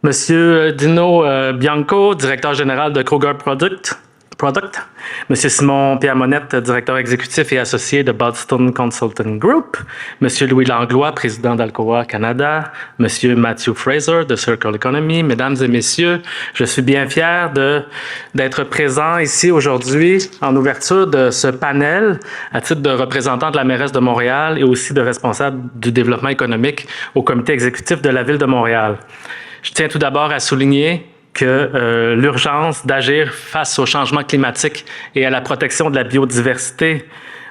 Monsieur Dino Bianco, directeur général de Kruger Product. Monsieur Simon-Pierre Monette, directeur exécutif et associé de Boston Consulting Group. Monsieur Louis Langlois, président d'Alcoa Canada. Monsieur Matthew Fraser de Circularity. Mesdames et messieurs, je suis bien fier d'être présent ici aujourd'hui en ouverture de ce panel à titre de représentant de la mairesse de Montréal et aussi de responsable du développement économique au comité exécutif de la Ville de Montréal. Je tiens tout d'abord à souligner que l'urgence d'agir face au changement climatique et à la protection de la biodiversité,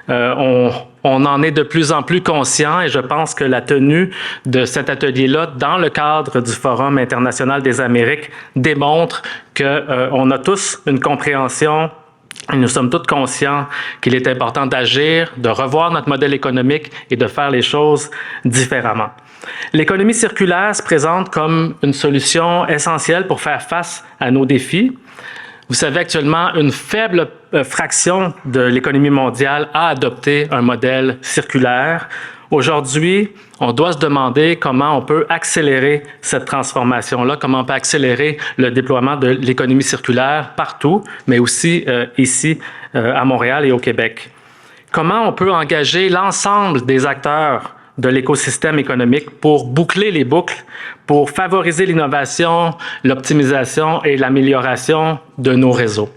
on en est de plus en plus conscient et je pense que la tenue de cet atelier-là dans le cadre du Forum international des Amériques démontre qu'on a tous une compréhension. Nous sommes tous conscients qu'il est important d'agir, de revoir notre modèle économique et de faire les choses différemment. L'économie circulaire se présente comme une solution essentielle pour faire face à nos défis. Vous savez, actuellement, une faible fraction de l'économie mondiale a adopté un modèle circulaire. Aujourd'hui, on doit se demander comment on peut accélérer cette transformation-là, comment on peut accélérer le déploiement de l'économie circulaire partout, mais aussi ici à Montréal et au Québec. Comment on peut engager l'ensemble des acteurs de l'écosystème économique pour boucler les boucles, pour favoriser l'innovation, l'optimisation et l'amélioration de nos réseaux.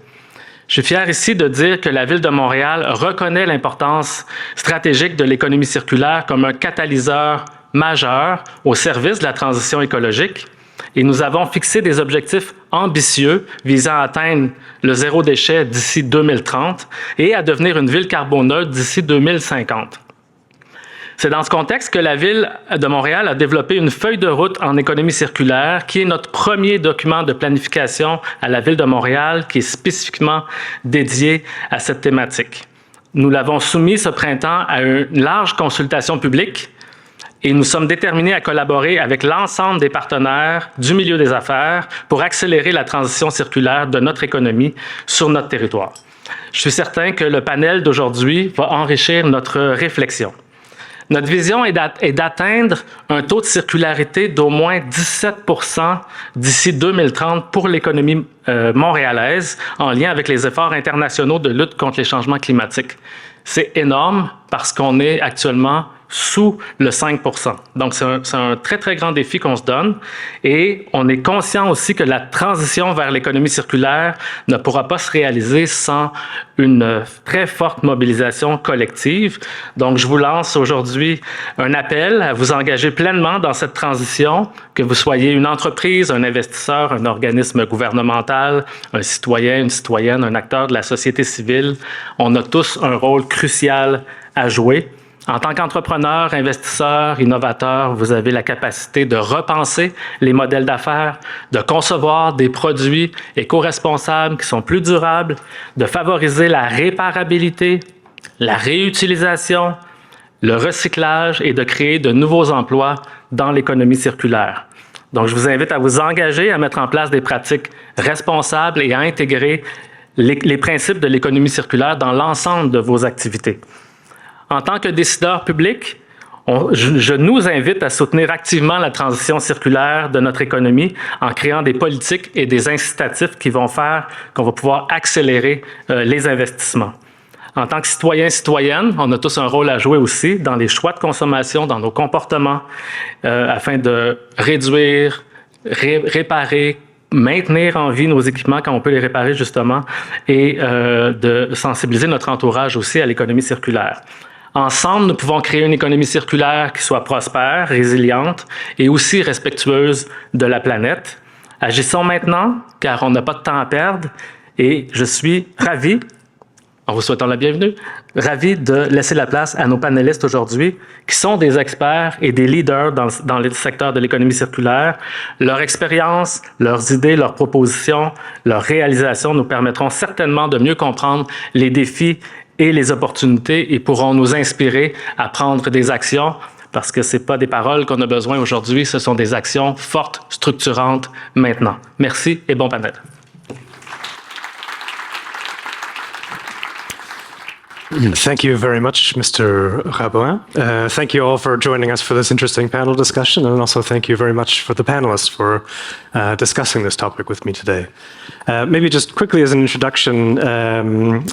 Je suis fier ici de dire que la Ville de Montréal reconnaît l'importance stratégique de l'économie circulaire comme un catalyseur majeur au service de la transition écologique et nous avons fixé des objectifs ambitieux visant à atteindre le zéro déchet d'ici 2030 et à devenir une ville carboneutre d'ici 2050. C'est dans ce contexte que la Ville de Montréal a développé une feuille de route en économie circulaire qui est notre premier document de planification à la Ville de Montréal qui est spécifiquement dédié à cette thématique. Nous l'avons soumis ce printemps à une large consultation publique et nous sommes déterminés à collaborer avec l'ensemble des partenaires du milieu des affaires pour accélérer la transition circulaire de notre économie sur notre territoire. Je suis certain que le panel d'aujourd'hui va enrichir notre réflexion. Notre vision est d'atteindre un taux de circularité d'au moins 17% d'ici 2030 pour l'économie montréalaise en lien avec les efforts internationaux de lutte contre les changements climatiques. C'est énorme parce qu'on est actuellement sous le 5%. Donc, c'est un très, très grand défi qu'on se donne et on est conscient aussi que la transition vers l'économie circulaire ne pourra pas se réaliser sans une très forte mobilisation collective. Donc, je vous lance aujourd'hui un appel à vous engager pleinement dans cette transition, que vous soyez une entreprise, un investisseur, un organisme gouvernemental, un citoyen, une citoyenne, un acteur de la société civile. On a tous un rôle crucial à jouer. En tant qu'entrepreneur, investisseur, innovateur, vous avez la capacité de repenser les modèles d'affaires, de concevoir des produits éco-responsables qui sont plus durables, de favoriser la réparabilité, la réutilisation, le recyclage et de créer de nouveaux emplois dans l'économie circulaire. Donc, je vous invite à vous engager à mettre en place des pratiques responsables et à intégrer les principes de l'économie circulaire dans l'ensemble de vos activités. En tant que décideur public, je nous invite à soutenir activement la transition circulaire de notre économie en créant des politiques et des incitatifs qui vont faire qu'on va pouvoir accélérer les investissements. En tant que citoyen, citoyenne, on a tous un rôle à jouer aussi dans les choix de consommation, dans nos comportements, afin de réduire, réparer, maintenir en vie nos équipements quand on peut les réparer justement et de sensibiliser notre entourage aussi à l'économie circulaire. Ensemble, nous pouvons créer une économie circulaire qui soit prospère, résiliente et aussi respectueuse de la planète. Agissons maintenant, car on n'a pas de temps à perdre et je suis ravi, en vous souhaitant la bienvenue, ravi de laisser la place à nos panélistes aujourd'hui qui sont des experts et des leaders dans le secteur de l'économie circulaire. Leur expérience, leurs idées, leurs propositions, leurs réalisations nous permettront certainement de mieux comprendre les défis et les opportunités et pourront nous inspirer à prendre des actions parce que ce n'est pas des paroles qu'on a besoin aujourd'hui, ce sont des actions fortes, structurantes maintenant. Merci et bon panel. Thank you very much, Mr. Rabouin. Thank you all for joining us for this interesting panel discussion, and also thank you very much for the panelists for discussing this topic with me today. Maybe just quickly as an introduction,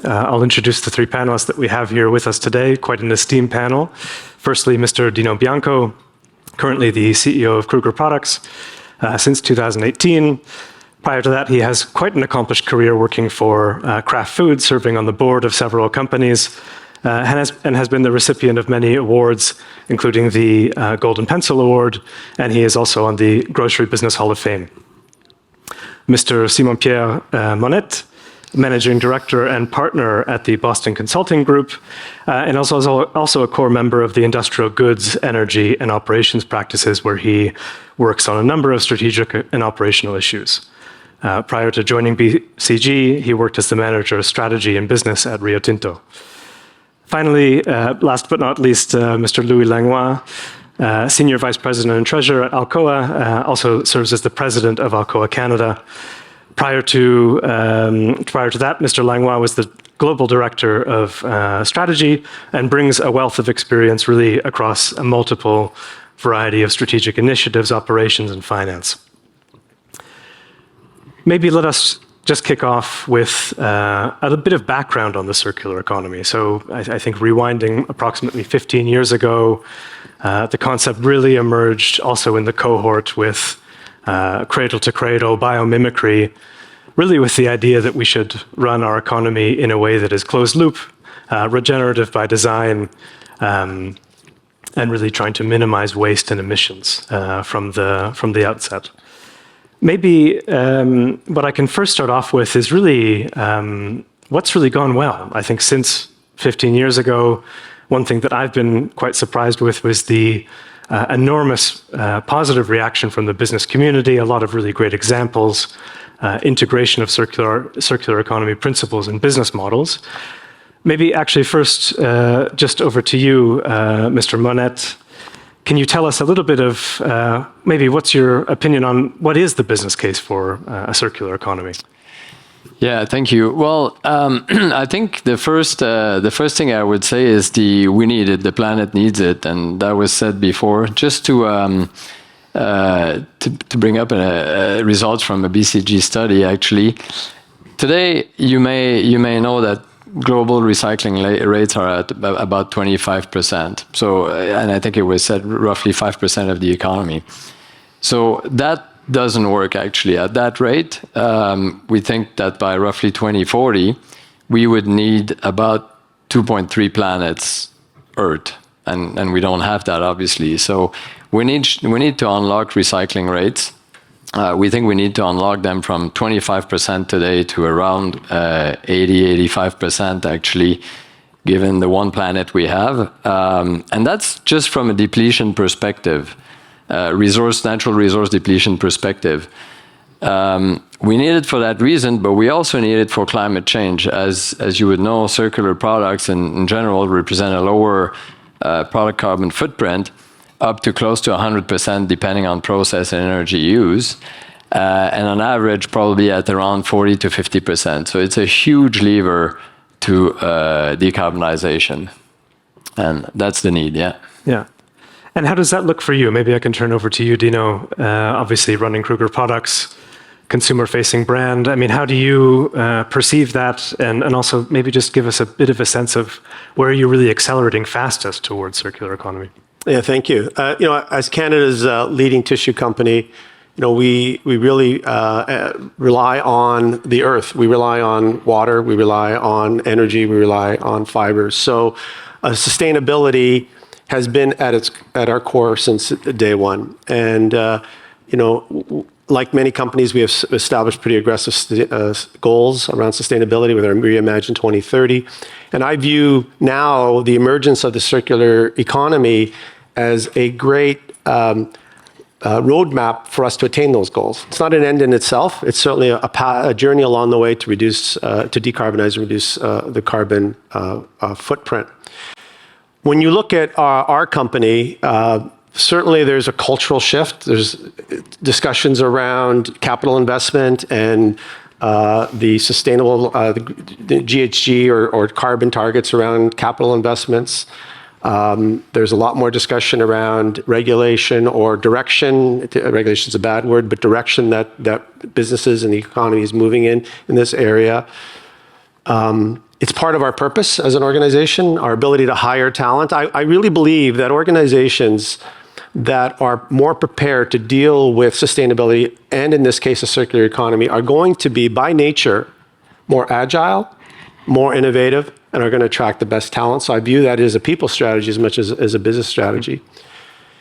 I'll introduce the three panelists that we have here with us today, quite an esteemed panel. Firstly, Mr. Dino Bianco, currently the CEO of Kruger Products since 2018. Prior to that, he has quite an accomplished career working for Kraft Foods, serving on the board of several companies, and has been the recipient of many awards, including the Golden Pencil Award, and he is also on the Grocery Business Hall of Fame. Mr. Simon-Pierre Monette, Managing Director and Partner at the Boston Consulting Group, and also a core member of the Industrial Goods, Energy, and Operations practices, where he works on a number of strategic and operational issues. Prior to joining BCG, he worked as the Manager of Strategy and Business at Rio Tinto. Finally, last but not least, Mr. Louis Langlois, Senior Vice President and Treasurer at Alcoa, also serves as the President of Alcoa Canada. Prior to that, Mr. Langlois was the Global Director of Strategy and brings a wealth of experience really across a multiple variety of strategic initiatives, operations, and finance. Maybe let us just kick off with a bit of background on the circular economy. So I think rewinding approximately 15 years ago, the concept really emerged also in the cohort with cradle-to-cradle biomimicry, really with the idea that we should run our economy in a way that is closed-loop, regenerative by design, and really trying to minimize waste and emissions from the outset. Maybe what I can first start off with is really what's really gone well. I think since 15 years ago, one thing that I've been quite surprised with was the enormous positive reaction from the business community, a lot of really great examples, integration of circular economy principles and business models. Maybe actually first, just over to you, Mr. Monette. Can you tell us a little bit of maybe what's your opinion on what is the business case for a circular economy? Yeah, thank you. Well, I think the first thing I would say is we need it, the planet needs it, and that was said before. Just to bring up results from a BCG study, actually, today you may know that global recycling rates are at about 25%. So, and I think it was said roughly 5% of the economy. So that doesn't work actually at that rate. We think that by roughly 2040, we would need about 2.3 planets Earth, and we don't have that obviously. So we need to unlock recycling rates. We think we need to unlock them from 25% today to around 80-85% actually, given the one planet we have. And that's just from a depletion perspective, natural resource depletion perspective. We need it for that reason, but we also need it for climate change. As you would know, circular products in general represent a lower product carbon footprint, up to close to 100% depending on process and energy use, and on average probably at around 40-50%. So it's a huge lever to decarbonization, and that's the need, yeah. Yeah. And how does that look for you? Maybe I can turn over to you, Dino. Obviously running Kruger Products, consumer-facing brand. I mean, how do you perceive that? And also maybe just give us a bit of a sense of where you're really accelerating fastest towards circular economy. Yeah, thank you. As Canada's leading tissue company, we really rely on the earth. We rely on water. We rely on energy. We rely on fibers. So, sustainability has been at our core since day one. And like many companies, we have established pretty aggressive goals around sustainability with our Reimagine 2030. And I view now the emergence of the circular economy as a great roadmap for us to attain those goals. It's not an end in itself. It's certainly a journey along the way to decarbonize and reduce the carbon footprint. When you look at our company, certainly there's a cultural shift. There's discussions around capital investment and the sustainable, the GHG or carbon targets around capital investments. There's a lot more discussion around regulation or direction. Regulation is a bad word, but direction that businesses and the economy is moving in this area. It's part of our purpose as an organization, our ability to hire talent. I really believe that organizations that are more prepared to deal with sustainability, and in this case, a circular economy, are going to be, by nature, more agile, more innovative, and are going to attract the best talent. So I view that as a people strategy as much as a business strategy.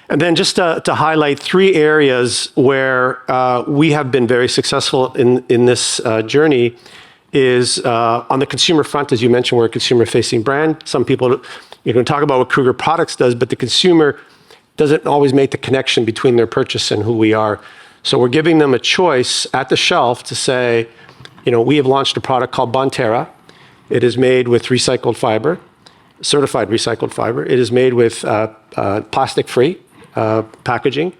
And then just to highlight 3 areas where we have been very successful in this journey is on the consumer front, as you mentioned, we're a consumer-facing brand. Some people, you can talk about what Kruger Products does, but the consumer doesn't always make the connection between their purchase and who we are. So we're giving them a choice at the shelf to say, we have launched a product called Bonterra. It is made with recycled fiber, certified recycled fiber. It is made with plastic-free packaging.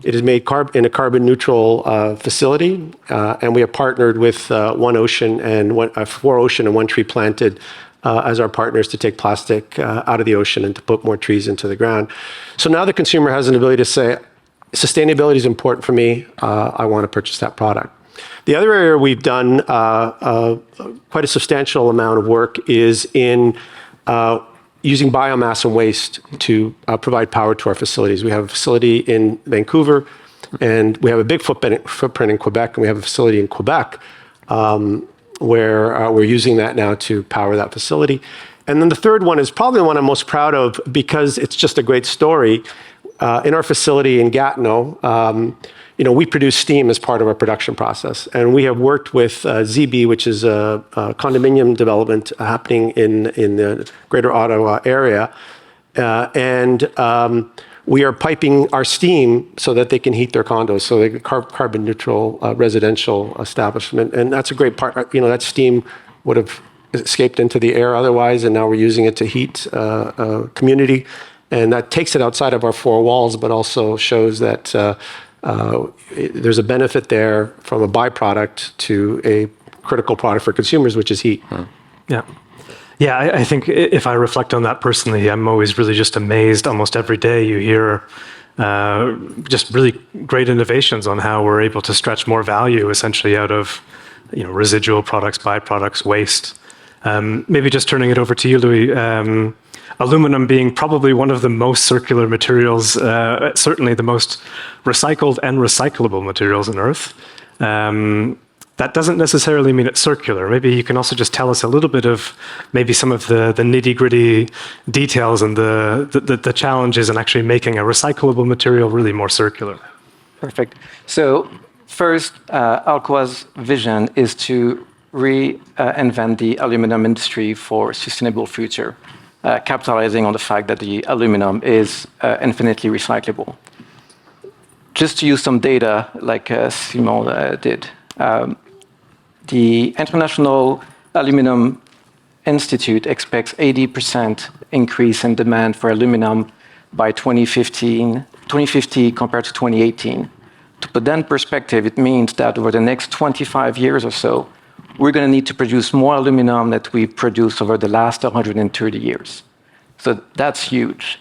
It is made in a carbon-neutral facility, and we have partnered with 4 Ocean and 1 Tree Planted as our partners to take plastic out of the ocean and to put more trees into the ground. So now the consumer has an ability to say, sustainability is important for me, I want to purchase that product. The other area we've done quite a substantial amount of work is in using biomass and waste to provide power to our facilities. We have a facility in Vancouver, and we have a big footprint in Quebec, and we have a facility in Quebec where we're using that now to power that facility. And then the third one is probably the one I'm most proud of because it's just a great story. In our facility in Gatineau, we produce steam as part of our production process. And we have worked with ZB, which is a condominium development happening in the Greater Ottawa area. We are piping our steam so that they can heat their condos, so they carbon neutral residential establishment. And that's a great part. That steam would have escaped into the air otherwise, and now we're using it to heat a community. And that takes it outside of our 4 walls, but also shows that there's a benefit there from a byproduct to a critical product for consumers, which is heat. Yeah. Yeah, I think if I reflect on that personally, I'm always really just amazed. Almost every day you hear just really great innovations on how we're able to stretch more value essentially out of residual products, byproducts, waste. Maybe just turning it over to you, Louis. Aluminum being probably one of the most circular materials, certainly the most recycled and recyclable materials on Earth. That doesn't necessarily mean it's circular. Maybe you can also just tell us a little bit of maybe some of the nitty-gritty details and the challenges in actually making a recyclable material really more circular. Perfect. So first, Alcoa's vision is to reinvent the aluminum industry for a sustainable future, capitalizing on the fact that the aluminum is infinitely recyclable. Just to use some data like Simon did, the International Aluminum Institute expects 80% increase in demand for aluminum by 2050 compared to 2018. To put that in perspective, it means that over the next 25 years or so, we're going to need to produce more aluminum than we produced over the last 130 years. So that's huge.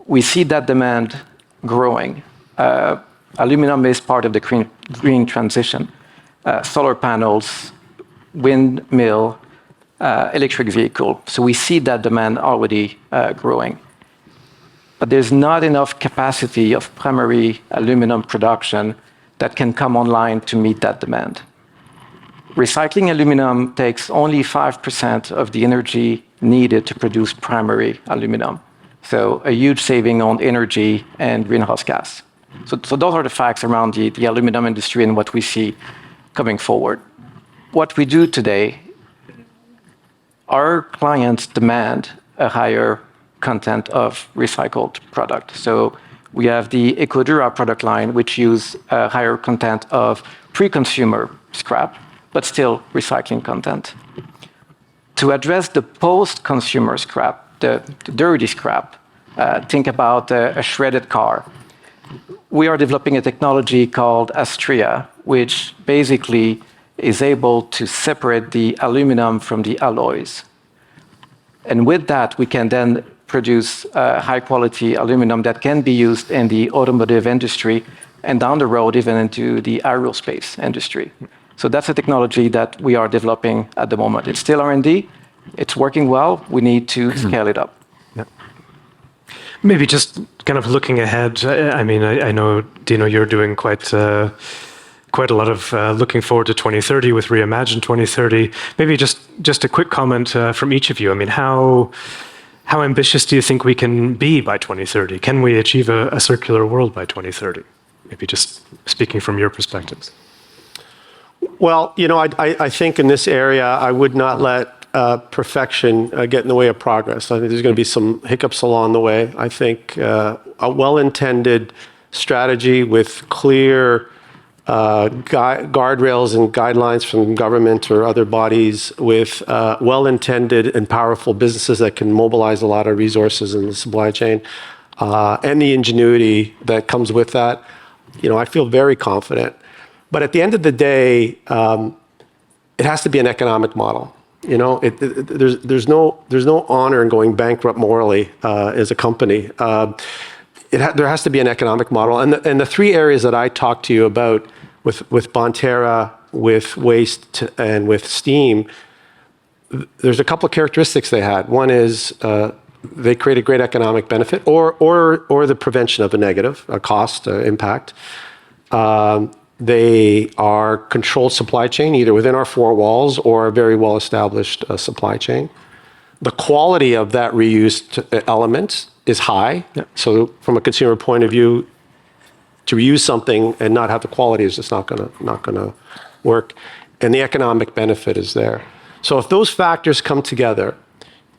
We see that demand growing. Aluminum is part of the green transition. Solar panels, windmill, electric vehicle. So we see that demand already growing. But there's not enough capacity of primary aluminum production that can come online to meet that demand. Recycling aluminum takes only 5% of the energy needed to produce primary aluminum. So a huge saving on energy and greenhouse gas. So those are the facts around the aluminum industry and what we see coming forward. What we do today, our clients demand a higher content of recycled product. So we have the EcoDura product line, which use a higher content of pre-consumer scrap, but still recycling content. To address the post-consumer scrap, the dirty scrap, think about a shredded car. We are developing a technology called Astrea, which basically is able to separate the aluminum from the alloys. And with that, we can then produce high-quality aluminum that can be used in the automotive industry and down the road even into the aerospace industry. So that's a technology that we are developing at the moment. It's still R&D. It's working well. We need to scale it up. Yeah. Maybe just kind of looking ahead. I mean, I know, Dino, you're doing quite a lot of looking forward to 2030 with Reimagine 2030. Maybe just a quick comment from each of you. I mean, how ambitious do you think we can be by 2030? Can we achieve a circular world by 2030? Maybe just speaking from your perspectives. Well, I think in this area, I would not let perfection get in the way of progress. I think there's going to be some hiccups along the way. I think a well-intended strategy with clear guardrails and guidelines from government or other bodies, with well-intended and powerful businesses that can mobilize a lot of resources in the supply chain, and the ingenuity that comes with that, I feel very confident. But at the end of the day, it has to be an economic model. There's no honor in going bankrupt morally as a company. There has to be an economic model. And the three areas that I talked to you about with Bonterra, with waste, and with steam, there's a couple of characteristics they had. One is they create a great economic benefit or the prevention of a negative, a cost impact. They are controlled supply chain, either within our four walls or a very well-established supply chain. The quality of that reused element is high. Yeah. So from a consumer point of view, to reuse something and not have the quality is just not gonna work. And the economic benefit is there. So if those factors come together,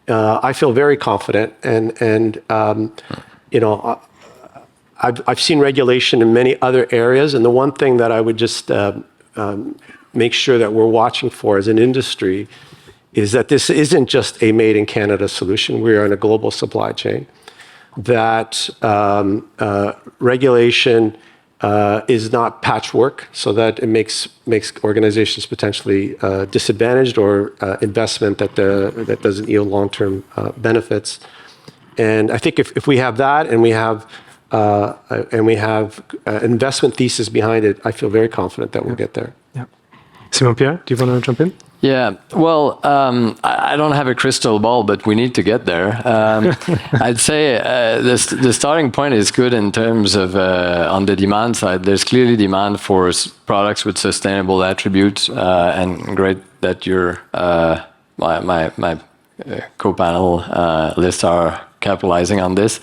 I feel very confident. And I've seen regulation in many other areas, and the one thing that I would just make sure that we're watching for as an industry is that this isn't just a made in Canada solution. We are in a global supply chain. That regulation is not patchwork, so that it makes organizations potentially disadvantaged, or investment that doesn't yield long-term benefits. And I think if we have that, and we have investment thesis behind it, I feel very confident that we'll get there. Yeah. Simon-Pierre, do you want to jump in? Yeah, well, I don't have a crystal ball, but we need to get there. I'd say the starting point is good in terms of on the demand side. There's clearly demand for products with sustainable attributes, and great that your my co-panel lists are capitalizing on this.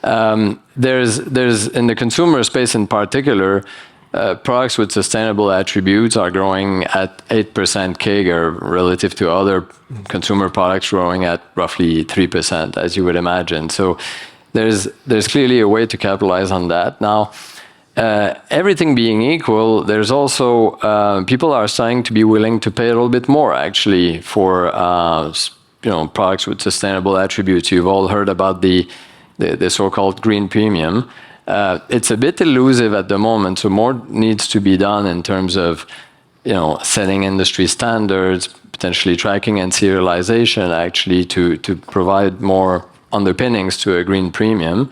There's in the consumer space in particular, products with sustainable attributes are growing at 8% CAGR relative to other consumer products growing at roughly 3%, as you would imagine. So there's clearly a way to capitalize on that. Now, everything being equal, there's also people are starting to be willing to pay a little bit more actually for products with sustainable attributes. You've all heard about the so-called green premium. It's a bit elusive at the moment, so more needs to be done in terms of, setting industry standards, potentially tracking and serialization, actually to provide more underpinnings to a green premium,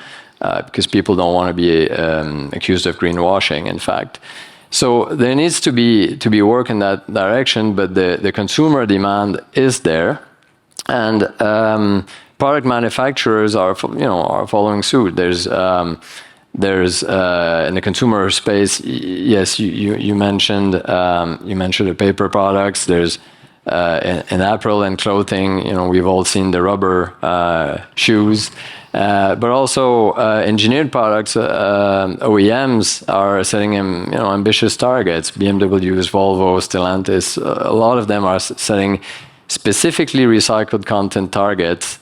because people don't want to be accused of greenwashing, in fact. So there needs to be work in that direction, but the consumer demand is there, and product manufacturers are following suit. There's in the consumer space, yes, you mentioned the paper products. There's in apparel and clothing, we've all seen the rubber shoes, but also engineered products. OEMs are setting ambitious targets. BMWs, Volvo, Stellantis, a lot of them are setting specifically recycled content targets.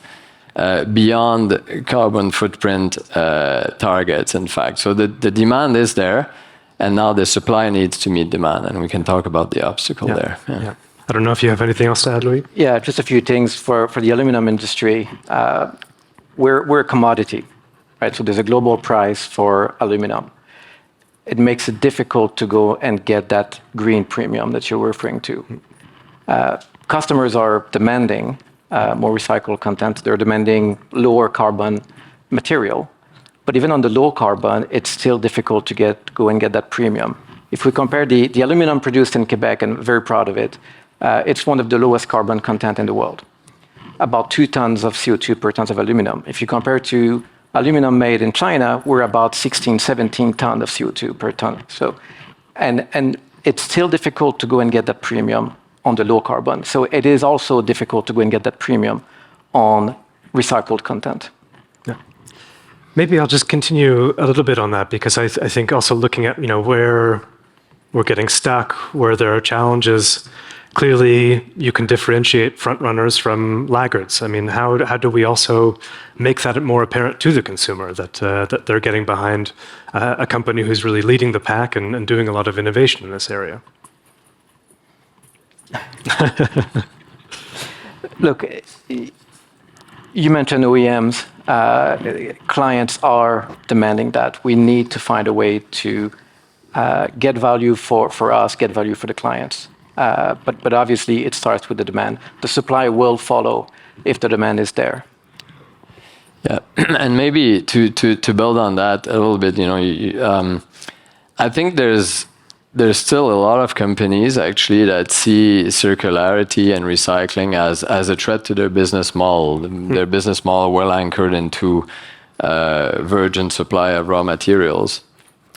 Beyond carbon footprint targets, in fact. So the demand is there, and now the supply needs to meet demand, and we can talk about the obstacle there. Yeah. I don't know if you have anything else to add, Louis? Yeah, just a few things for the aluminum industry. We're a commodity, right? So there's a global price for aluminum. it makes it difficult to go and get that green premium that you're referring to. Customers are demanding more recycled content. They're demanding lower carbon material. But even on the low carbon, it's still difficult to go and get that premium. If we compare the aluminum produced in Quebec, and very proud of it, it's one of the lowest carbon content in the world. About 2 tons of CO2 per tons of aluminum. If you compare to aluminum made in China, we're about 16, 17 tons of CO2 per ton. So, and it's still difficult to go and get that premium on the low carbon. So it is also difficult to go and get that premium on recycled content. Yeah. Maybe I'll just continue a little bit on that, because I think also looking at where we're getting stuck, where there are challenges. Clearly, you can differentiate front runners from laggards. I mean, how do we also make that more apparent to the consumer that they're getting behind a company who's really leading the pack and doing a lot of innovation in this area? Look, you mentioned OEMs. Clients are demanding that. We need to find a way to get value for us, get value for the clients. But obviously, it starts with the demand. The supply will follow if the demand is there. Yeah, and maybe to build on that a little bit, I think there's still a lot of companies actually that see circularity and recycling as a threat to their business model. Their business model well anchored into virgin supply of raw materials.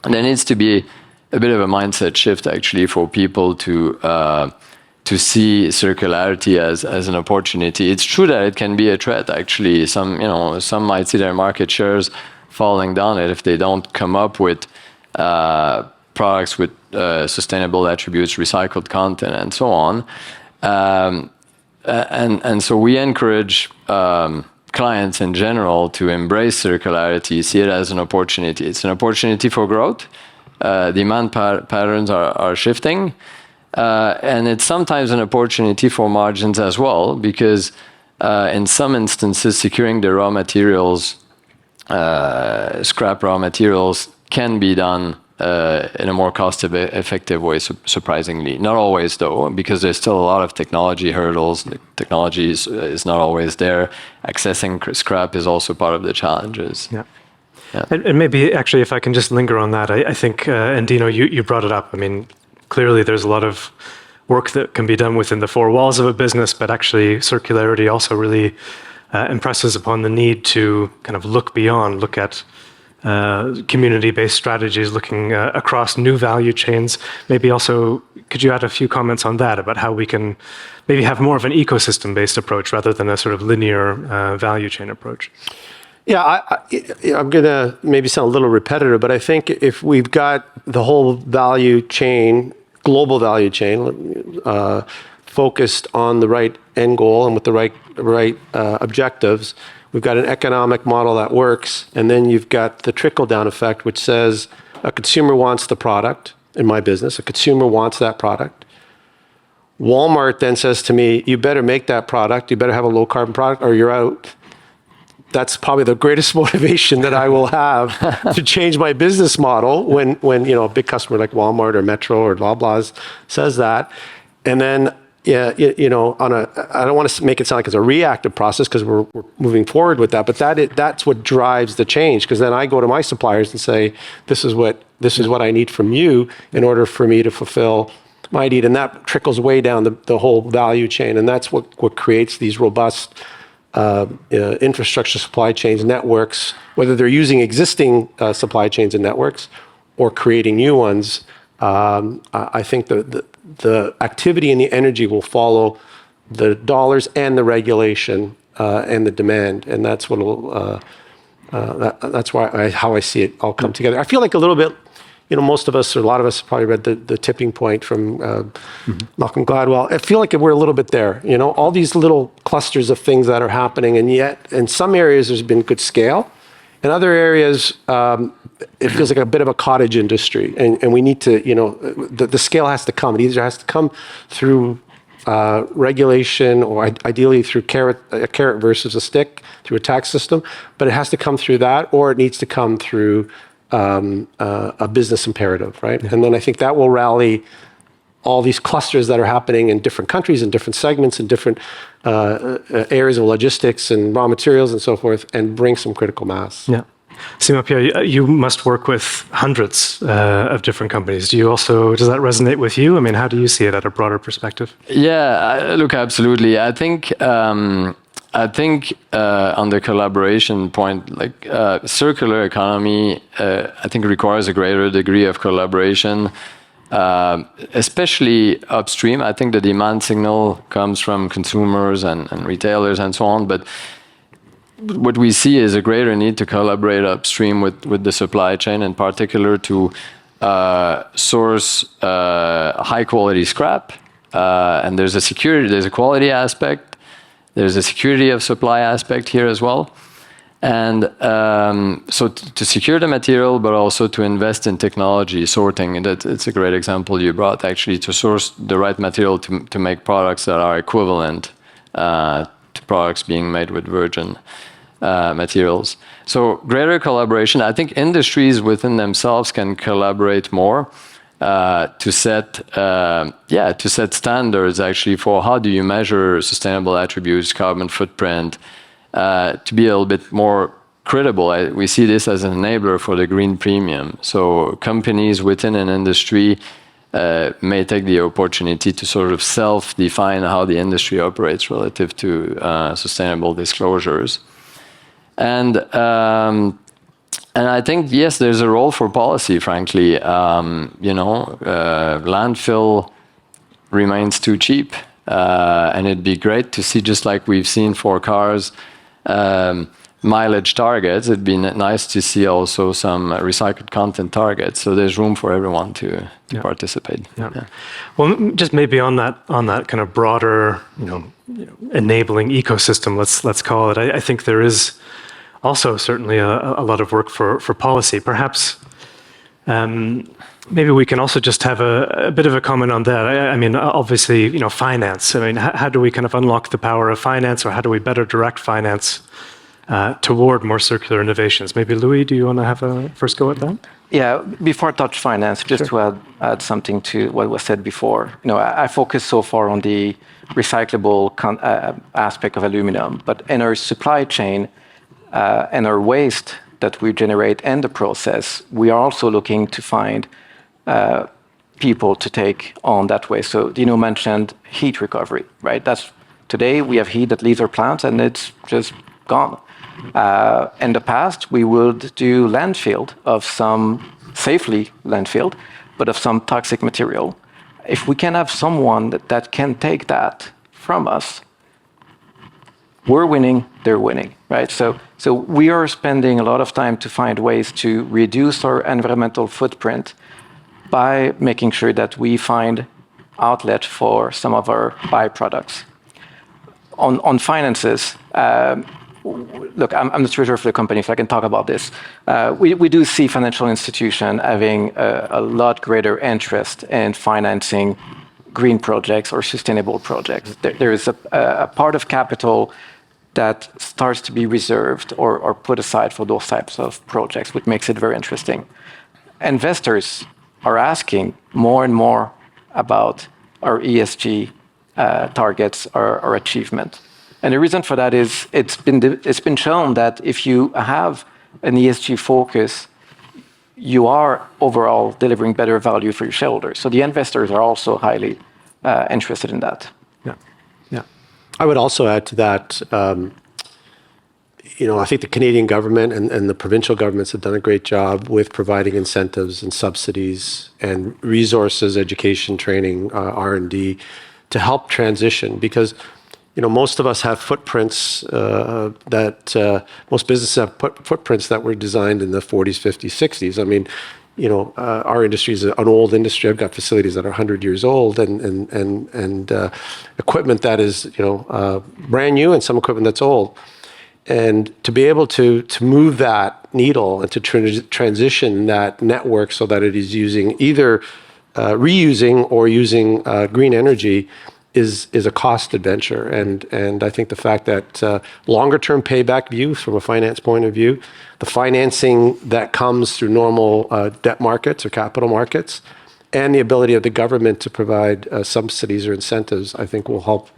And there needs to be a bit of a mindset shift actually for people to see circularity as an opportunity. It's true that it can be a threat actually. Some might see their market shares falling down if they don't come up with products with sustainable attributes, recycled content, and so on. And so we encourage clients in general to embrace circularity, see it as an opportunity. It's an opportunity for growth. Demand patterns are shifting. And it's sometimes an opportunity for margins as well, because in some instances, securing the raw materials, scrap raw materials, can be done in a more cost-effective way, surprisingly. Not always, though, because there's still a lot of technology hurdles. The technology is not always there. Accessing scrap is also part of the challenges. Yeah. Yeah. And maybe, actually, if I can just linger on that, I think, and Dino, you brought it up. I mean, clearly there's a lot of work that can be done within the four walls of a business, but actually circularity also really impresses upon the need to kind of look beyond, look at community-based strategies, looking across new value chains. Maybe also, could you add a few comments on that, about how we can maybe have more of an ecosystem-based approach rather than a sort of linear value chain approach? Yeah, I'm going to maybe sound a little repetitive, but I think if we've got the whole value chain, global value chain, focused on the right end goal and with the right objectives, we've got an economic model that works, and then you've got the trickle-down effect, which says a consumer wants the product in my business. A consumer wants that product. Walmart then says to me, you better make that product, you better have a low-carbon product, or you're out. That's probably the greatest motivation that I will have to change my business model when a big customer like Walmart or Metro or Loblaws says that. And then, I don't want to make it sound like it's a reactive process, because we're moving forward with that, but that's what drives the change, because then I go to my suppliers and say, this is what I need from you in order for me to fulfill my need. And that trickles way down the whole value chain. And that's what creates these robust infrastructure supply chains, networks, whether they're using existing supply chains and networks or creating new ones. I think the activity and the energy will follow the dollars and the regulation and the demand, and that's what that's how I see it all come together. I feel like a little bit. Most of us, or a lot of us, have probably read the Tipping Point from Malcolm Gladwell. I feel like we're a little bit there. All these little clusters of things that are happening, and yet in some areas there's been good scale. In other areas, it feels like a bit of a cottage industry, and we need to, the scale has to come. It either has to come through regulation, or ideally through a carrot versus a stick, through a tax system, but it has to come through that, or it needs to come through a business imperative, right? And then I think that will rally all these clusters that are happening in different countries and different segments and different areas of logistics and raw materials and so forth, and bring some critical mass. Yeah. Simon-Pierre, you must work with hundreds of different companies. Does that resonate with you? I mean, how do you see it at a broader perspective? Yeah, look, absolutely. I think on the collaboration point, like circular economy, I think requires a greater degree of collaboration, especially upstream. I think the demand signal comes from consumers and retailers and so on, but what we see is a greater need to collaborate upstream with the supply chain, in particular to source high quality scrap. And there's a quality aspect, there's a security of supply aspect here as well. And so to secure the material, but also to invest in technology, sorting, and it's a great example you brought, actually, to source the right material to make products that are equivalent to products being made with virgin materials. So greater collaboration. I think industries within themselves can collaborate more to set standards actually for how do you measure sustainable attributes, carbon footprint, to be a little bit more credible. We see this as an enabler for the green premium. So companies within an industry may take the opportunity to sort of self-define how the industry operates relative to sustainable disclosures. And I think, yes, there's a role for policy, frankly. Landfill remains too cheap. And it'd be great to see, just like we've seen for cars, mileage targets. It'd be nice to see also some recycled content targets. So there's room for everyone to participate. Yeah. Well, just maybe on that kind of broader, enabling ecosystem, let's call it. I think there is also certainly a lot of work for policy. Perhaps maybe we can also just have a bit of a comment on that. I mean, obviously, finance. I mean, how do we kind of unlock the power of finance, or how do we better direct finance toward more circular innovations? Maybe Louis, do you want to have a first go at that? Yeah, before I touch finance, just to add something to what was said before. I focus so far on the recyclable aspect of aluminum, but in our supply chain and our waste that we generate in the process, we are also looking to find people to take on that way. So Dino mentioned heat recovery, right? Today we have heat that leaves our plants and it's just gone. In the past, we would do safely landfill, but of some toxic material. If we can have someone that can take that from us, we're winning, they're winning, right? So we are spending a lot of time to find ways to reduce our environmental footprint by making sure that we find outlet for some of our byproducts. On finances, look, I'm the treasurer for the company, so I can talk about this. We do see financial institutions having a lot greater interest in financing green projects or sustainable projects. There is a part of capital that starts to be reserved or put aside for those types of projects, which makes it very interesting. Investors are asking more and more about our ESG targets or achievement. And the reason for that is it's been shown that if you have an ESG focus, you are overall delivering better value for your shareholders. So the investors are also highly interested in that. Yeah. I would also add to that, I think the Canadian government and the provincial governments have done a great job with providing incentives and subsidies and resources, education, training, R&D to help transition, because most of us have footprints most businesses have footprints that were designed in the 40s, 50s, 60s. I mean, our industry is an old industry. I've got facilities that are 100 years old and equipment that is, brand new and some equipment that's old. And to be able to move that needle and to transition that network so that it is using either reusing or using green energy is a cost adventure. And I think the fact that longer term payback view from a finance point of view, the financing that comes through normal debt markets or capital markets, and the ability of the government to provide subsidies or incentives, I think will help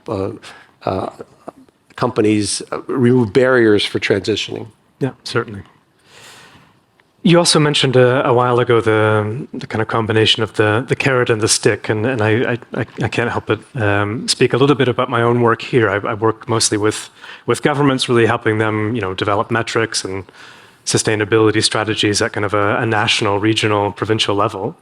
companies remove barriers for transitioning. Yeah, certainly. You also mentioned a while ago the kind of combination of the carrot and the stick, and I can't help but speak a little bit about my own work here. I work mostly with governments, really helping them, develop metrics and sustainability strategies at kind of a national, regional, provincial level.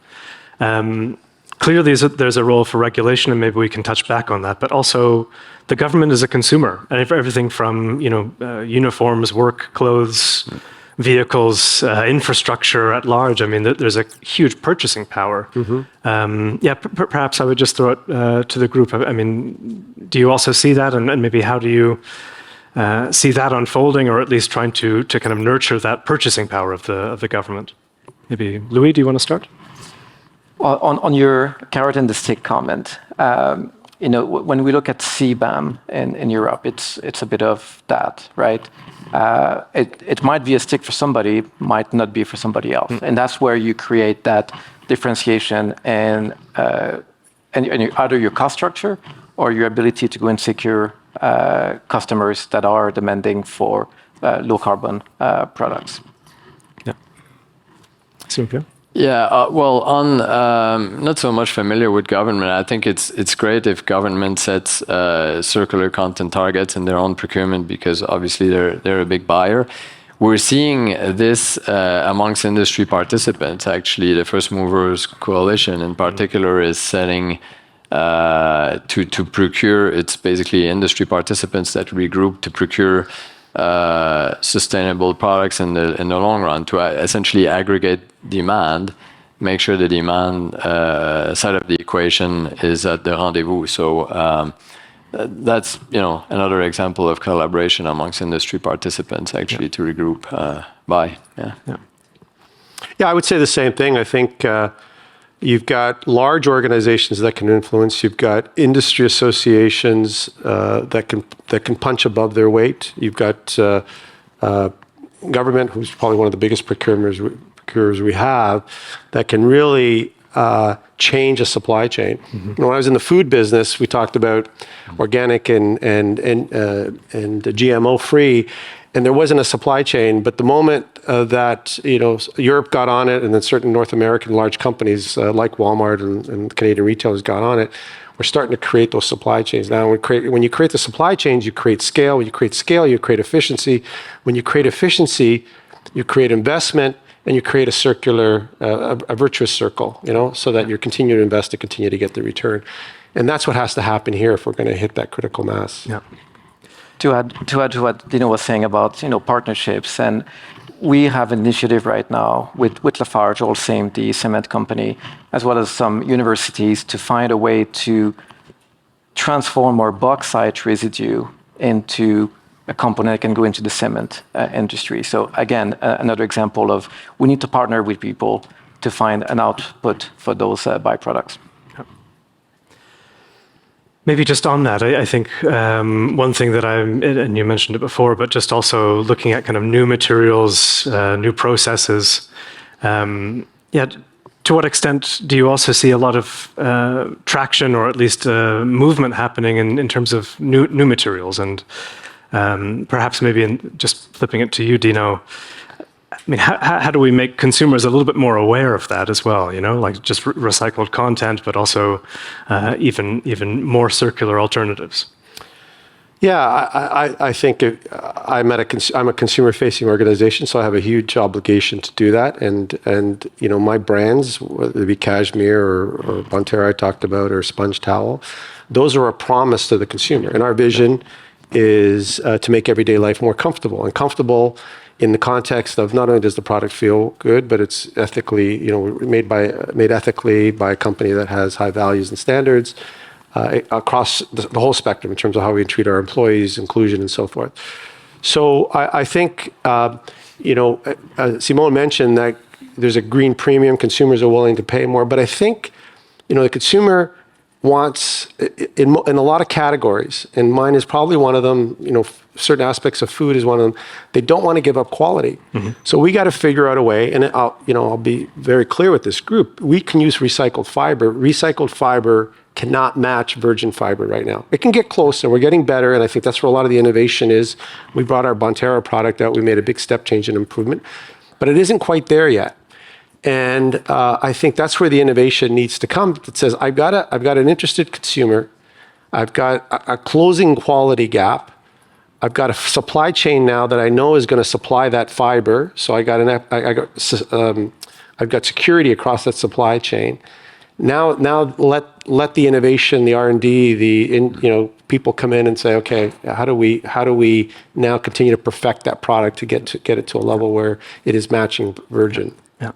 Clearly, there's a role for regulation, and maybe we can touch back on that. But also, the government is a consumer, and everything from uniforms, work clothes, vehicles, infrastructure at large. I mean, there's a huge purchasing power. Perhaps I would just throw it to the group. I mean, do you also see that, and maybe how do you see that unfolding, or at least trying to kind of nurture that purchasing power of the government? Maybe Louis, do you want to start? Well, on your carrot and the stick comment, when we look at CBAM in Europe, it's a bit of that, right? It might be a stick for somebody, might not be for somebody else, and that's where you create that differentiation and either your cost structure or your ability to go and secure customers that are demanding for low carbon products. Yeah. Simon-Pierre? Yeah, well, on not so much familiar with government. I think it's great if government sets circular content targets in their own procurement, because obviously they're a big buyer. We're seeing this amongst industry participants. Actually, the First Movers Coalition in particular is setting to procure. It's basically industry participants that regroup to procure sustainable products in the long run, to essentially aggregate demand, make sure the demand side of the equation is at the rendezvous. So that's another example of collaboration amongst industry participants, actually, to regroup by. Yeah, I would say the same thing. I think you've got large organizations that can influence. You've got industry associations that can punch above their weight. You've got government, who's probably one of the biggest procurers we have, that can really change a supply chain. When I was in the food business, we talked about organic and GMO free. And there wasn't a supply chain, but the moment that Europe got on it, and then certain North American large companies like Walmart and Canadian retailers got on it, we're starting to create those supply chains. Now, when you create the supply chains, you create scale. When you create scale, you create efficiency. When you create efficiency, you create investment, and you create a circular, a virtuous circle, so that you continue to invest to continue to get the return. And that's what has to happen here if we're going to hit that critical mass. Yeah. To add to what Dino was saying about partnerships, and we have an initiative right now with Lafarge, all same, the cement company, as well as some universities, to find a way to transform our bauxite residue into a component that can go into the cement industry. So again, another example of we need to partner with people to find an output for those byproducts. Maybe just on that, I think one thing that and you mentioned it before, but just also looking at kind of new materials, new processes. To what extent do you also see a lot of traction, or at least movement happening in terms of new materials? And perhaps maybe just flipping it to you, Dino, I mean, how do we make consumers a little bit more aware of that as well? Like just recycled content, but also even more circular alternatives. Yeah, I think I'm a consumer-facing organization, so I have a huge obligation to do that. And my brands, whether it be cashmere or Bonterra I talked about, or sponge towel, those are a promise to the consumer. And our vision is to make everyday life more comfortable, and comfortable in the context of not only does the product feel good, but it's ethically, made ethically by a company that has high values and standards across the whole spectrum in terms of how we treat our employees, inclusion, and so forth. So I think, Simone mentioned that there's a green premium. Consumers are willing to pay more, but I think, the consumer wants, in a lot of categories, and mine is probably one of them, certain aspects of food is one of them, they don't want to give up quality. So we got to figure out a way, and I'll be very clear with this group, we can use recycled fiber. Recycled fiber cannot match virgin fiber right now. It can get close, and we're getting better, and I think that's where a lot of the innovation is. We brought our Bonterra product out, we made a big step change in improvement, but it isn't quite there yet. And I think that's where the innovation needs to come. That says, I've got an interested consumer, I've got a closing quality gap, I've got a supply chain now that I know is going to supply that fiber. So I've got security across that supply chain. Now let the innovation, the R&D, people come in and say, okay, how do we now continue to perfect that product to get it to a level where it is matching virgin? Yeah.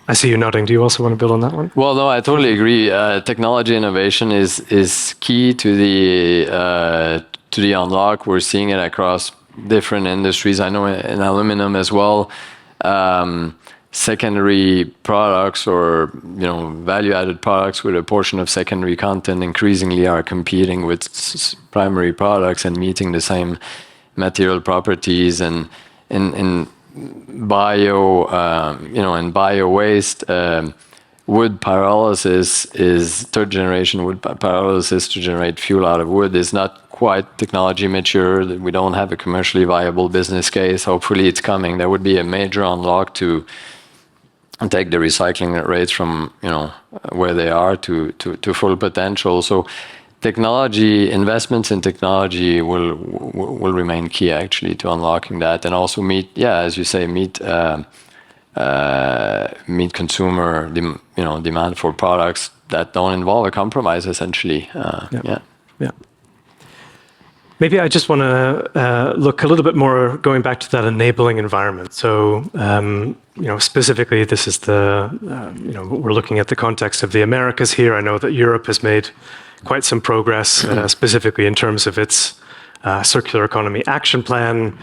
I see you nodding. Do you also want to build on that one? Well, no, I totally agree. Technology innovation is key to the unlock. We're seeing it across different industries. I know in aluminum as well. Secondary products or value-added products with a portion of secondary content increasingly are competing with primary products and meeting the same material properties. And in bio, in bio waste, wood pyrolysis is third generation wood pyrolysis to generate fuel out of wood is not quite technology mature. We don't have a commercially viable business case. Hopefully it's coming. That would be a major unlock to take the recycling rates from where they are to full potential. So technology investments in technology will remain key actually to unlocking that, and also meet consumer demand for products that don't involve a compromise essentially. Yeah. Maybe I just want to look a little bit more going back to that enabling environment. So, specifically, this is we're looking at the context of the Americas here. I know that Europe has made quite some progress, specifically in terms of its circular economy action plan.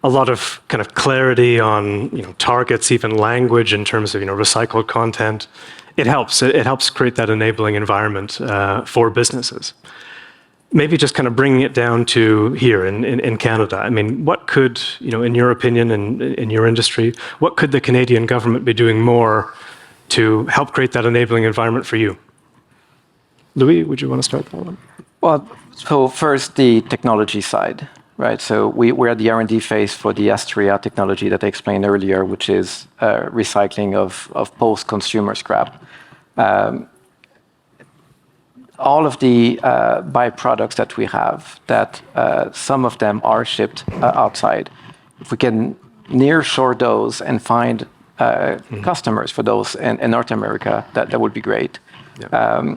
A lot of kind of clarity on targets, even language in terms of recycled content. It helps. It helps create that enabling environment for businesses. Maybe just kind of bringing it down to here in Canada. I mean, what could, in your opinion and in your industry, what could the Canadian government be doing more to help create that enabling environment for you? Louis, would you want to start that one? Well, so first the technology side, right? So we're at the R&D phase for the Astrea technology that I explained earlier, which is recycling of post-consumer scrap. All of the byproducts that we have, that some of them are shipped outside. If we can nearshore those and find customers for those in North America, that would be great. Yeah.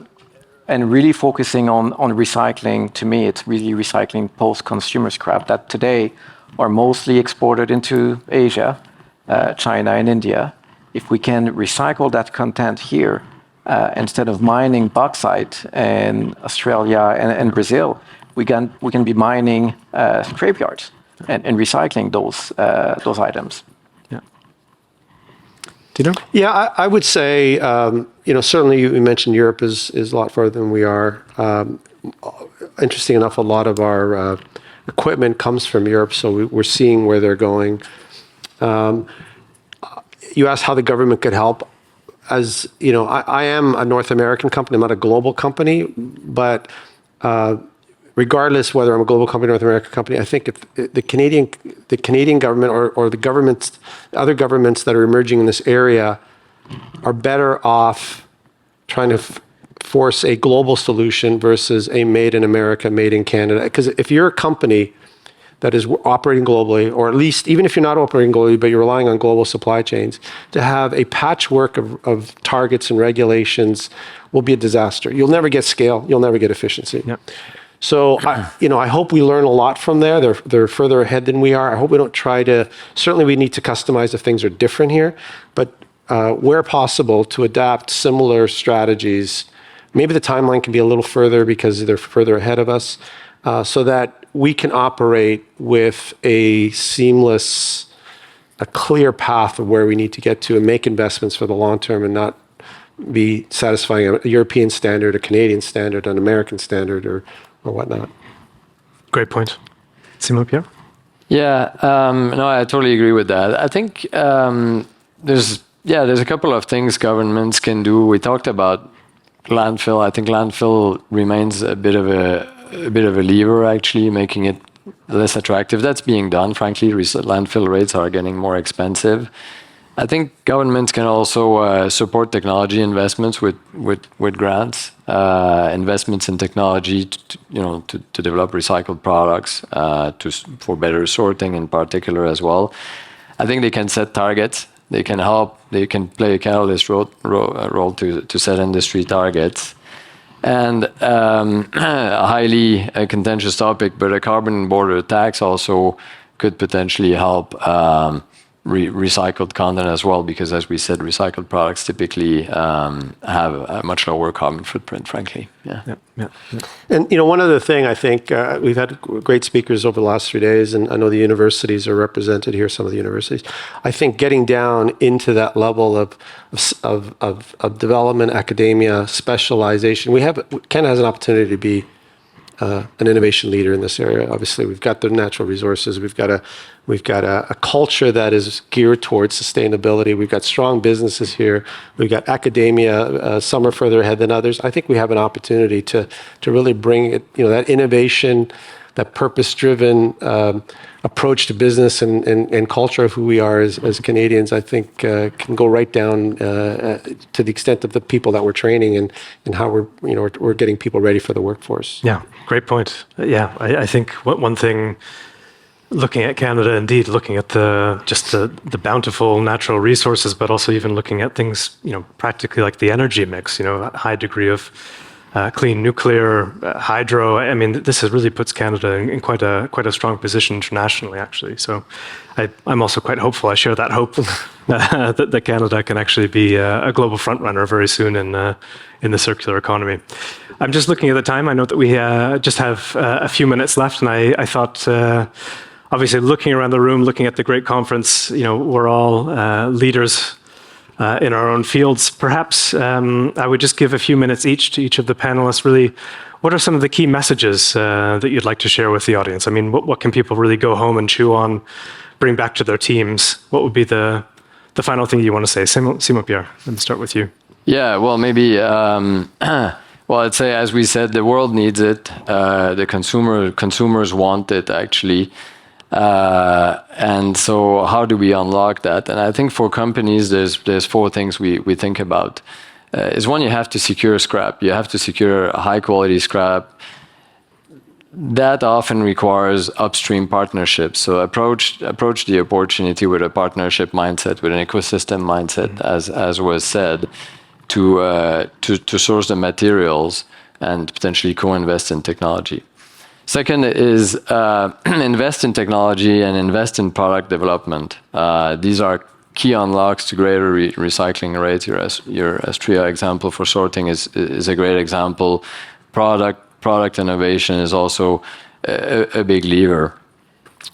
And really focusing on recycling, to me, it's really recycling post-consumer scrap that today are mostly exported into Asia, China and India. If we can recycle that content here, instead of mining bauxite in Australia and Brazil, we can be mining scrapyards and recycling those items. Yeah. Dino? Yeah, I would say, certainly you mentioned Europe is a lot further than we are. Interesting enough, a lot of our equipment comes from Europe, so we're seeing where they're going. You asked how the government could help. As you know, I am a North American company, I'm not a global company, but regardless whether I'm a global company or North American company, I think if the Canadian government or the governments, other governments that are emerging in this area are better off trying to force a global solution versus a made in America, made in Canada. Because if you're a company that is operating globally, or at least even if you're not operating globally, but you're relying on global supply chains, to have a patchwork of targets and regulations will be a disaster. You'll never get scale. You'll never get efficiency. Yep. So, I hope we learn a lot from there. They're further ahead than we are. I hope we don't try to. Certainly, we need to customize if things are different here, but where possible, to adapt similar strategies. Maybe the timeline can be a little further because they're further ahead of us, so that we can operate with a clear path of where we need to get to and make investments for the long term and not be satisfying a European standard, a Canadian standard, an American standard, or whatnot. Great point. Simon-Pierre? Yeah, no, I totally agree with that. I think there's a couple of things governments can do. We talked about landfill. I think landfill remains a bit of a lever, actually, making it less attractive. That's being done. Frankly, landfill rates are getting more expensive. I think governments can also support technology investments with grants, investments in technology to develop recycled products, for better sorting in particular as well. I think they can set targets. They can help. They can play a catalyst role to set industry targets. And a highly contentious topic, but a carbon border tax also could potentially help recycled content as well, because as we said, recycled products typically have a much lower carbon footprint, frankly. Yeah. And one other thing, I think we've had great speakers over the last 3 days, and I know the universities are represented here, some of the universities. I think getting down into that level of development, academia, specialization, Canada has an opportunity to be an innovation leader in this area. Obviously, we've got the natural resources. We've got a culture that is geared towards sustainability. We've got strong businesses here. We've got academia. Some are further ahead than others. I think we have an opportunity to really bring it, that innovation, that purpose-driven approach to business and culture of who we are as Canadians. I think can go right down to the extent of the people that we're training and how we're getting people ready for the workforce. Yeah, great point. Yeah, I think one thing, looking at Canada, indeed, looking at the bountiful natural resources, but also even looking at things, practically like the energy mix, a high degree of clean nuclear, hydro. I mean, this really puts Canada in quite a strong position internationally, actually. So I'm also quite hopeful. I share that hope that Canada can actually be a global frontrunner very soon in the circular economy. I'm just looking at the time. I know that we just have a few minutes left, and I thought, obviously, looking around the room, looking at the great conference, we're all leaders in our own fields. Perhaps I would just give a few minutes each to each of the panelists. Really, what are some of the key messages that you'd like to share with the audience? I mean, what can people really go home and chew on, bring back to their teams? What would be the final thing you want to say? Simon-Pierre, let me start with you. Yeah, well, maybe, I'd say, as we said, the world needs it. The consumers want it, actually. And so how do we unlock that? And I think for companies, there's four things we think about. Is one, you have to secure scrap. You have to secure high quality scrap. That often requires upstream partnerships. So approach the opportunity with a partnership mindset, with an ecosystem mindset, as was said, to source the materials and potentially co-invest in technology. Second is invest in technology and invest in product development. These are key unlocks to greater recycling rates. Your Astrea example for sorting is a great example. Product innovation is also a big lever.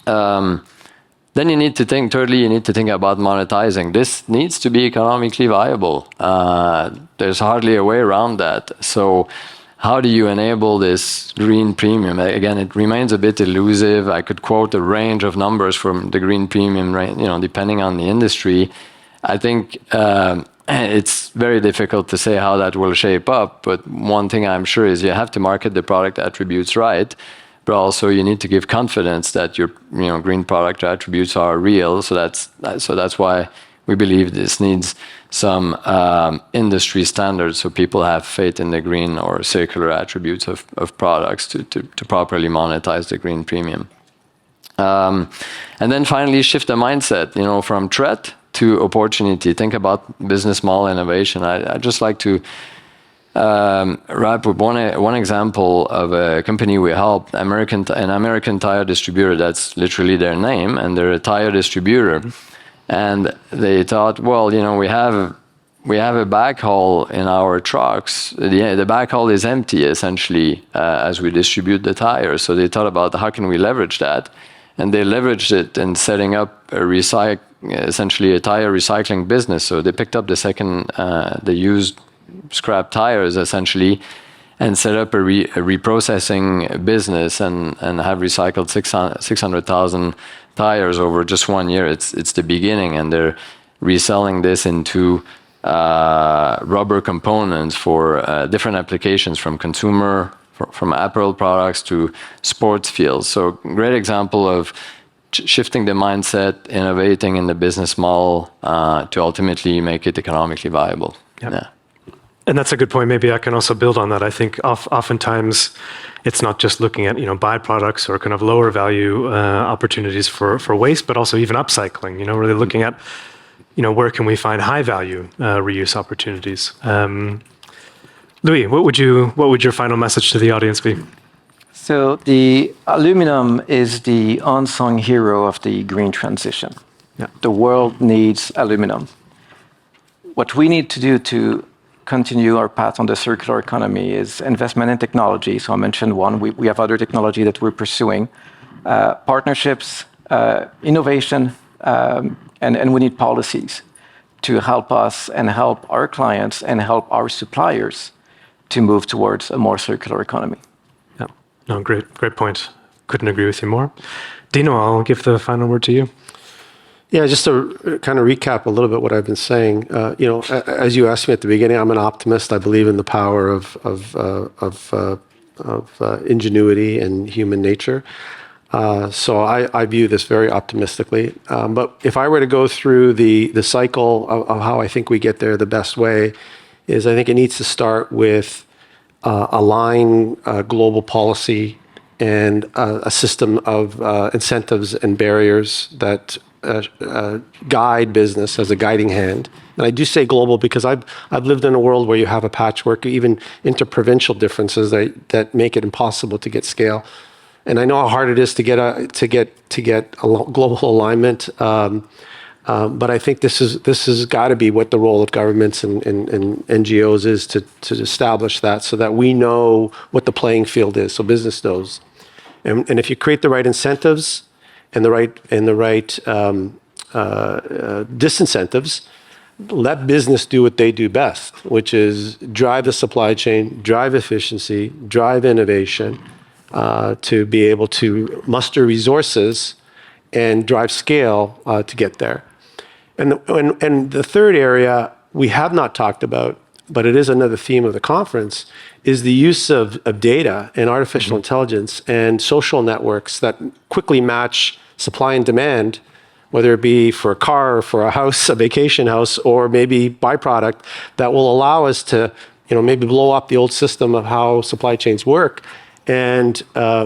Then you need to think, thirdly, you need to think about monetizing. This needs to be economically viable. There's hardly a way around that. So how do you enable this green premium? Again, it remains a bit elusive. I could quote a range of numbers from the green premium, depending on the industry. I think it's very difficult to say how that will shape up. But one thing I'm sure is you have to market the product attributes right, but also you need to give confidence that your green product attributes are real. So that's why we believe this needs some industry standards, so people have faith in the green or circular attributes of products to properly monetize the green premium. And then finally, shift the mindset, from threat to opportunity. Think about business model innovation. I'd just like to wrap with one example of a company we helped, an American tire distributor. That's literally their name, and they're a tire distributor. And they thought, well, we have a backhaul in our trucks. The backhaul is empty, essentially, as we distribute the tires. So they thought about how can we leverage that, and they leveraged it in setting up essentially a tire recycling business. So they picked up the used scrap tires essentially, and set up a reprocessing business and have recycled 600,000 tires over just 1 year. It's the beginning, and they're reselling this into rubber components for different applications, from consumer, from apparel products to sports fields. So great example of shifting the mindset, innovating in the business model to ultimately make it economically viable. Yep. Yeah. And that's a good point. Maybe I can also build on that. I think oftentimes it's not just looking at byproducts or kind of lower value opportunities for waste, but also even upcycling. Really looking at where can we find high value reuse opportunities. Louis, what would your final message to the audience be? So the aluminum is the unsung hero of the green transition. Yeah. The world needs aluminum. What we need to do to continue our path on the circular economy is investment in technology. So I mentioned one. We have other technology that we're pursuing, partnerships, innovation, and we need policies to help us and help our clients and help our suppliers to move towards a more circular economy. Yeah, no, great point. Couldn't agree with you more. Dino, I'll give the final word to you. Yeah, just to kind of recap a little bit what I've been saying. As you asked me at the beginning, I'm an optimist. I believe in the power of ingenuity and human nature. So I view this very optimistically. But if I were to go through the cycle of how I think we get there the best way, is I think it needs to start with align global policy and a system of incentives and barriers that guide business as a guiding hand. And I do say global because I've lived in a world where you have a patchwork, even interprovincial differences that make it impossible to get scale. And I know how hard it is to get a global alignment. But I think this has got to be what the role of governments and NGOs is to establish that, so that we know what the playing field is, so business knows. And if you create the right incentives and the right disincentives, let business do what they do best, which is drive the supply chain, drive efficiency, drive innovation, to be able to muster resources and drive scale to get there. And the third area we have not talked about, but it is another theme of the conference, is the use of data and artificial intelligence and social networks that quickly match supply and demand, whether it be for a car or for a house, a vacation house, or maybe byproduct, that will allow us to maybe blow up the old system of how supply chains work, and on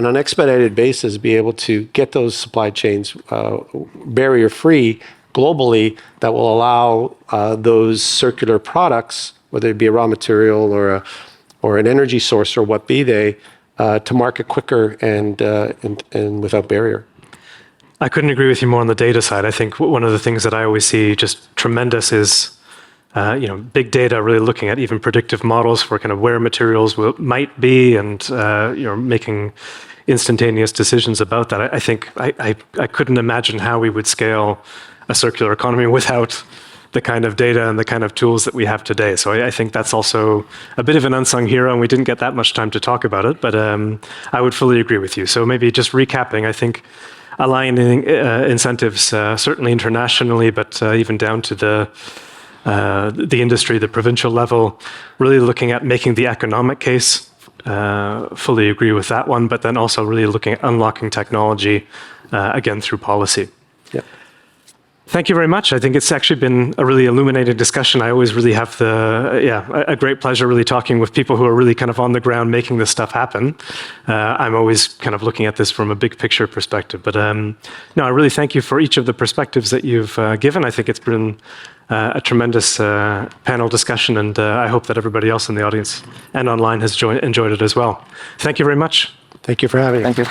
an expedited basis, be able to get those supply chains barrier-free globally, that will allow those circular products, whether it be a raw material or an energy source or what be they, to market quicker and without barrier. I couldn't agree with you more on the data side. I think one of the things that I always see just tremendous is big data, really looking at even predictive models for kind of where materials might be, and making instantaneous decisions about that. I think I couldn't imagine how we would scale a circular economy without the kind of data and the kind of tools that we have today. So I think that's also a bit of an unsung hero, and we didn't get that much time to talk about it, but I would fully agree with you. So maybe just recapping, I think aligning incentives, certainly internationally, but even down to the industry, the provincial level, really looking at making the economic case. Fully agree with that one, but then also really looking at unlocking technology, again, through policy. Yeah. Thank you very much. I think it's actually been a really illuminating discussion. I always really have a great pleasure really talking with people who are really kind of on the ground making this stuff happen. I'm always kind of looking at this from a big picture perspective. But no, I really thank you for each of the perspectives that you've given. I think it's been a tremendous panel discussion, and I hope that everybody else in the audience and online has enjoyed it as well. Thank you very much. Thank you for having me. Thank you.